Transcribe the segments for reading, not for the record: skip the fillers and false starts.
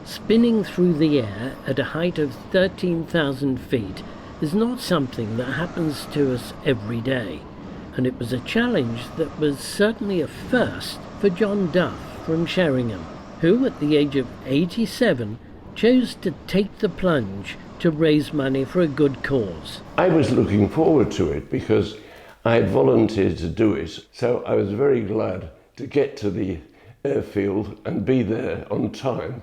Spinning through the air at a height of 13,000 feet is not something that happens to us every day, and it was a challenge that was certainly a first for John Duff from Sheringham, who at the age of 87 chose to take the plunge to raise money for a good cause. I was looking forward to it because I had volunteered to do it, so I was very glad to get to the airfield and be there on time.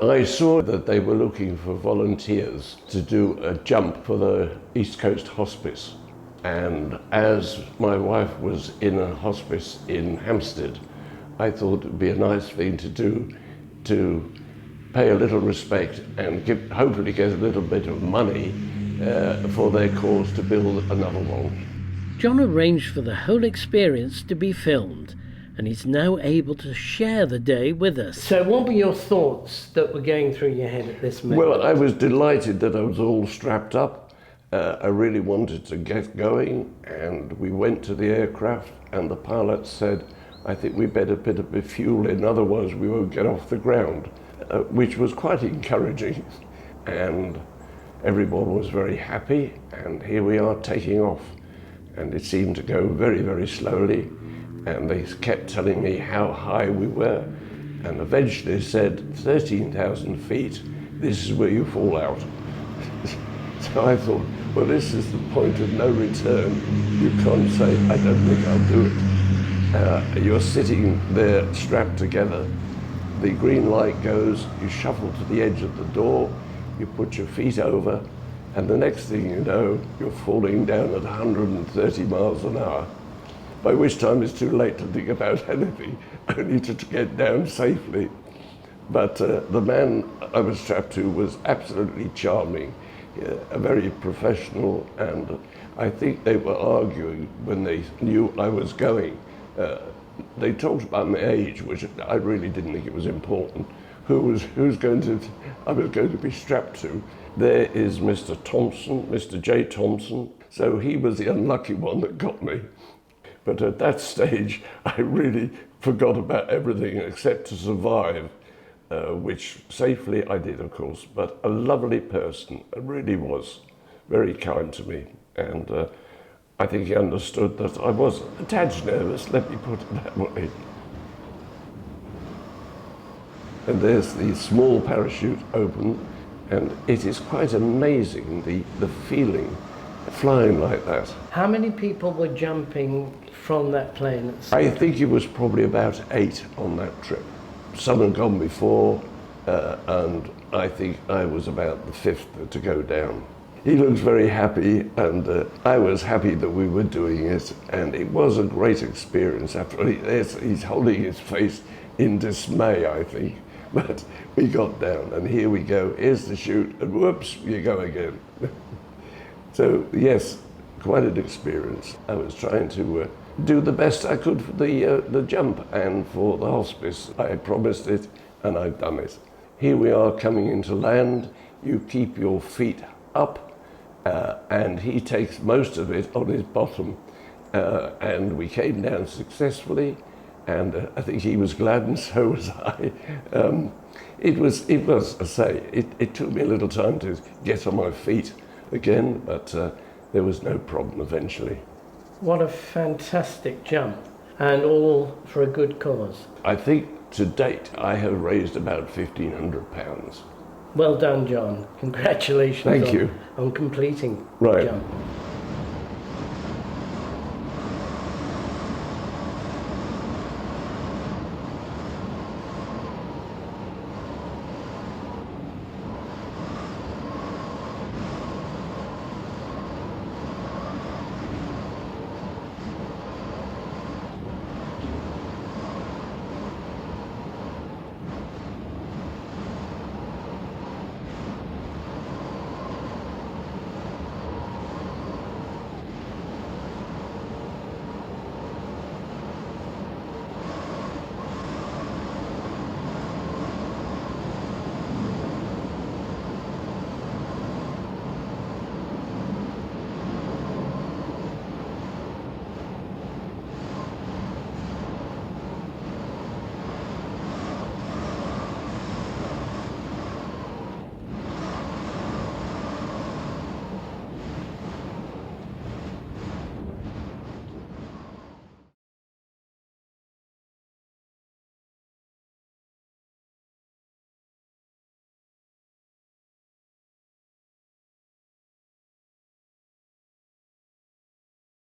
I saw that they were looking for volunteers to do a jump for the East Coast Hospice. And as my wife was in a hospice in Hampstead, I thought it would be a nice thing to do to pay a little respect and hopefully get a little bit of money for their cause to build another one. John arranged for the whole experience to be filmed, and he's now able to share the day with us. So what were your thoughts that were going through your head at this moment? Well, I was delighted that I was all strapped up. I really wanted to get going, and we went to the aircraft, and the pilot said, I think we better put a bit of fuel in, otherwise we won't get off the ground, which was quite encouraging. And everyone was very happy, and here we are taking off. And it seemed to go very, very slowly. And they kept telling me how high we were, and eventually said 13,000 feet, this is where you fall out. So I thought, well, this is the point of no return. You can't say, I don't think I'll do it. You're sitting there strapped together, the green light goes, you shuffle to the edge of the door, you put your feet over, and the next thing you know, you're falling down at 130 miles an hour. By which time it's too late to think about anything, only to get down safely. But the man I was strapped to was absolutely charming, a very professional, and I think they were arguing when they knew I was going. They talked about my age, which I really didn't think it was important. I was going to be strapped to. There is Mr. Thompson, Mr. J. Thompson, so he was the unlucky one that got me. But at that stage, I really forgot about everything except to survive, which safely I did, of course. But a lovely person, really was very kind to me. And I think he understood that I was a tad nervous, let me put it that way. And there's the small parachute open, and it is quite amazing, the feeling flying like that. How many people were jumping from that plane? I think it was probably about 8 on that trip. Some had gone before, and I think I was about the 5th to go down. He looks very happy, and I was happy that we were doing it, and it was a great experience. After he's holding his face in dismay, I think, but we got down, and here we go. Here's the chute, and whoops, you go again. So yes, quite an experience. I was trying to do the best I could for the jump and for the hospice. I had promised it, and I've done it. Here we are coming into land. You keep your feet up, and he takes most of it on his bottom. And we came down successfully, and I think he was glad, and so was I. It was, I say, it took me a little time to get on my feet again, but there was no problem eventually. What a fantastic jump, and all for a good cause. I think to date I have raised about £1,500. Well done, John. Congratulations. Thank you. On completing right. the jump.